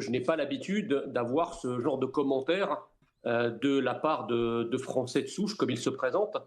Je n'ai pas l'habitude d'avoir ce genre de commentaires de la part de Français de souche, comme ils se présentent.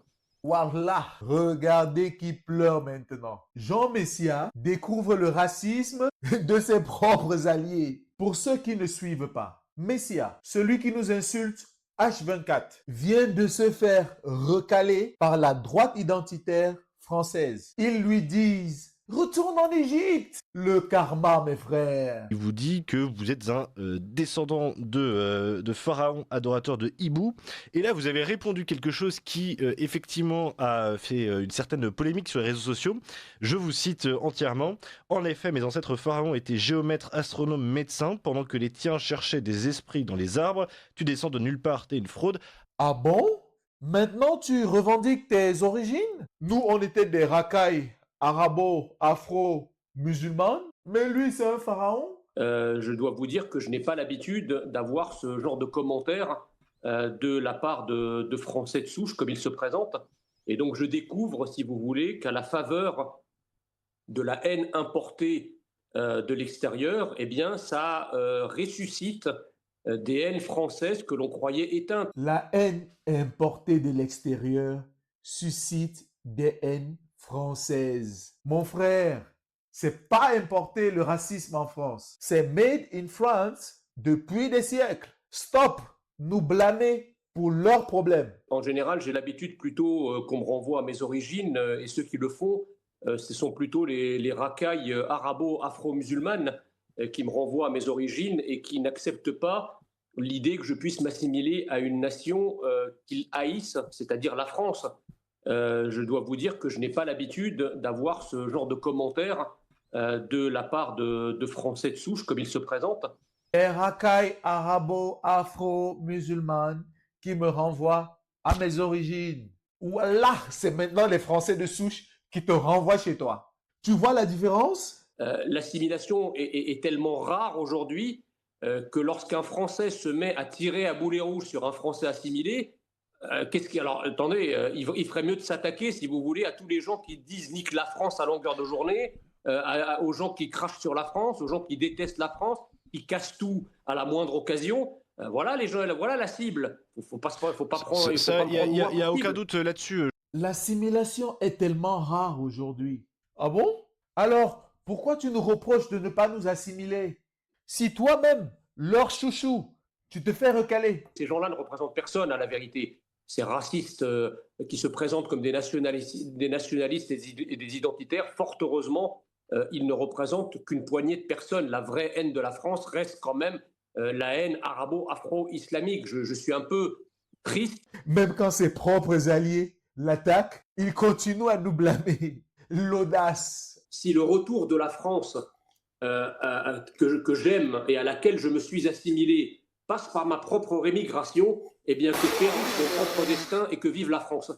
Voilà, regardez qui pleure maintenant. Jean Messia découvre le racisme de ses propres alliés. Pour ceux qui ne suivent pas, Messia, celui qui nous insulte H24, vient de se faire recaler par la droite identitaire française. Ils lui disent retourne en Égypte. Le karma, mes frères. Il vous dit que vous êtes un descendant de pharaon adorateur de hibou. Et là, vous avez répondu quelque chose qui, effectivement, a fait une certaine polémique sur les réseaux sociaux. Je vous cite entièrement. En effet, mes ancêtres pharaons étaient géomètres, astronomes, médecins, pendant que les tiens cherchaient des esprits dans les arbres. Tu descends de nulle part, t'es une fraude. Ah bon? Maintenant, tu revendiques tes origines? Nous, on était des racailles arabo-afro-musulmanes, mais lui, c'est un pharaon? Je dois vous dire que je n'ai pas l'habitude d'avoir ce genre de commentaires de la part de Français de souche, comme ils se présentent. Et donc je découvre, si vous voulez, qu'à la faveur de la haine importée de l'extérieur, eh bien, ça ressuscite des haines françaises que l'on croyait éteintes. La haine importée de l'extérieur suscite des haines françaises. Mon frère, c'est pas importé le racisme en France. C'est made in France depuis des siècles. Stop nous blâmer pour leurs problèmes. En général, j'ai l'habitude plutôt qu'on me renvoie à mes origines, et ceux qui le font, ce sont plutôt les racailles arabo-afro-musulmanes qui me renvoient à mes origines et qui n'acceptent pas l'idée que je puisse m'assimiler à une nation qu'ils haïssent, c'est-à-dire la France. Je dois vous dire que je n'ai pas l'habitude d'avoir ce genre de commentaires de la part de Français de souche, comme ils se présentent. Les racailles arabo-afro-musulmanes qui me renvoient à mes origines. Voilà, c'est maintenant les Français de souche qui te renvoient chez toi. Tu vois la différence? L'assimilation est tellement rare aujourd'hui que lorsqu'un Français se met à tirer à boulet rouge sur un Français assimilé, alors attendez, il ferait mieux de s'attaquer, si vous voulez, à tous les gens qui disent nique la France à longueur de journée, aux gens qui crachent sur la France, aux gens qui détestent la France, qui cassent tout à la moindre occasion. Voilà les gens, voilà la cible. Faut pas prendre. Il y a aucun doute là-dessus. L'assimilation est tellement rare aujourd'hui. Ah bon? Alors, pourquoi tu nous reproches de ne pas nous assimiler? Si toi-même, leur chouchou, tu te fais recaler. Ces gens-là ne représentent personne, à la vérité. Ces racistes qui se présentent comme des nationalistes et des identitaires, fort heureusement, ils ne représentent qu'une poignée de personnes. La vraie haine de la France reste quand même la haine arabo-afro-islamique. Je suis un peu triste. Même quand ses propres alliés l'attaquent, il continue à nous blâmer. L'audace. Si le retour de la France que j'aime et à laquelle je me suis assimilé passe par ma propre rémigration, eh bien que périsse mon propre destin et que vive la France.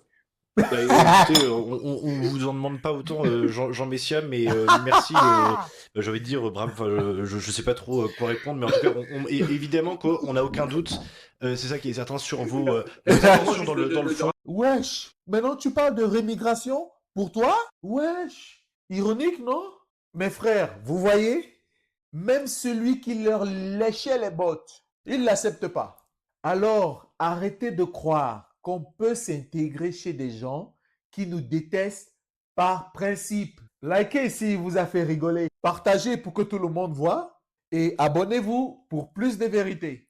Écoutez, on vous en demande pas autant, Jean Messia, mais merci. J'ai envie de dire, bravo. Je sais pas trop quoi répondre, mais en tout cas, évidemment qu'on n'a aucun doute. C'est ça qui est certain sur vos intentions dans le fond. Wesh, maintenant tu parles de rémigration pour toi? Wesh, ironique, non? Mes frères, vous voyez, même celui qui leur léchait les bottes, il ne l'accepte pas. Alors, arrêtez de croire qu'on peut s'intégrer chez des gens qui nous détestent par principe. Likez s'il vous a fait rigoler. Partagez pour que tout le monde voit et abonnez-vous pour plus de vérité.